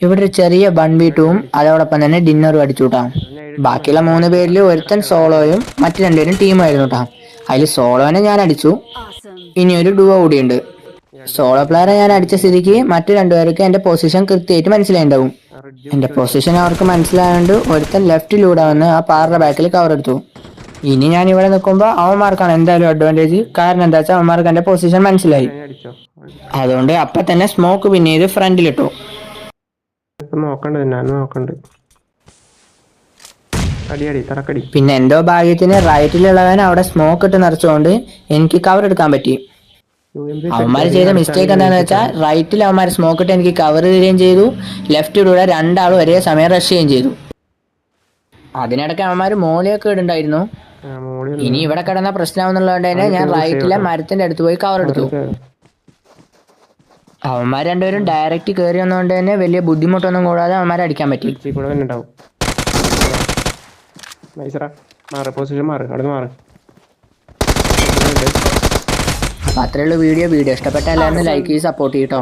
ഇവിടെ ഒരു ചെറിയ 1v2ഉം അതോടൊപ്പം തന്നെ ഡിന്നറും അടിച്ചു കൂട്ടാം. ബാക്കിയുള്ള 3 പേരിൽ ഒരുത്തൻ സോളോയും മറ്റു 2 പേരും ടീമായിരുന്നു കേട്ടോ. അതിൽ സോളോനെ ഞാൻ അടിച്ചു. ഇനി ഒരു ഡുവോ കൂടിയുണ്ട്. സോളോ പ്ലെയറെ ഞാൻ അടിച്ച സ്ഥിതിക്ക് മറ്റു 2 പേർക്ക് എന്റെ പൊസിഷൻ കൃത്യമായിട്ട് മനസ്സിലായിണ്ടാവും. എന്റെ പൊസിഷൻ അവർക്ക് മനസ്സിലായതുകൊണ്ട് ഒരുത്തൻ ലെഫ്റ്റിലൂടെ വന്ന് ആ പാറയുടെ ബാക്കിൽ കവർ എടുത്തു. ഇനി ഞാൻ ഇവിടെ നിൽക്കുമ്പോൾ അവന്മാർക്കാണ് എന്തായാലും അഡ്വാൻറ്റേജ്. കാരണം എന്താ വെച്ചാൽ അവന്മാർക്ക് എന്റെ പൊസിഷൻ മനസ്സിലായി. അതുകൊണ്ട് അപ്പൊ തന്നെ സ്മോക്ക് പിന്നെ ചെയ്ത് ഫ്രണ്ടിലിട്ടു. പിന്നെ എന്തോ ഭാഗ്യത്തിന് റൈറ്റിലുള്ളവൻ അവിടെ സ്മോക്ക് ഇട്ട് നിറച്ചുകൊണ്ട് എനിക്ക് കവർ എടുക്കാൻ പറ്റി. അവന്മാർ ചെയ്ത മിസ്റ്റേക്ക് എന്താണെന്ന് വെച്ചാൽ റൈറ്റിൽ അവന്മാർ സ്മോക്ക് ഇട്ട് എനിക്ക് കവർ തരികയും ചെയ്തു, ലെഫ്റ്റിലൂടെ 2 ആളും ഒരേ സമയം റഷ് ചെയ്യുകയും ചെയ്തു. അതിനിടയ്ക്ക് അവന്മാർ മോളിയൊക്കെ ഇടുണ്ടായിരുന്നു. ഇനി ഇവിടെ കിടന്ന പ്രശ്നമാണെന്നുള്ളതുകൊണ്ട് തന്നെ ഞാൻ റൈറ്റിലെ മരത്തിന്റെ അടുത്ത് പോയി കവർ എടുത്തു. അവന്മാർ 2 പേരും ഡയറക്റ്റ് കയറി വന്നതുകൊണ്ട് തന്നെ വലിയ ബുദ്ധിമുട്ടൊന്നും കൂടാതെ അവന്മാരെ അടിക്കാൻ പറ്റി. അത്രയുള്ള വീഡിയോ ഇഷ്ടപ്പെട്ട എല്ലാവരും ലൈക്ക് ചെയ്ത് സപ്പോർട്ട് ചെയ്യട്ടോ.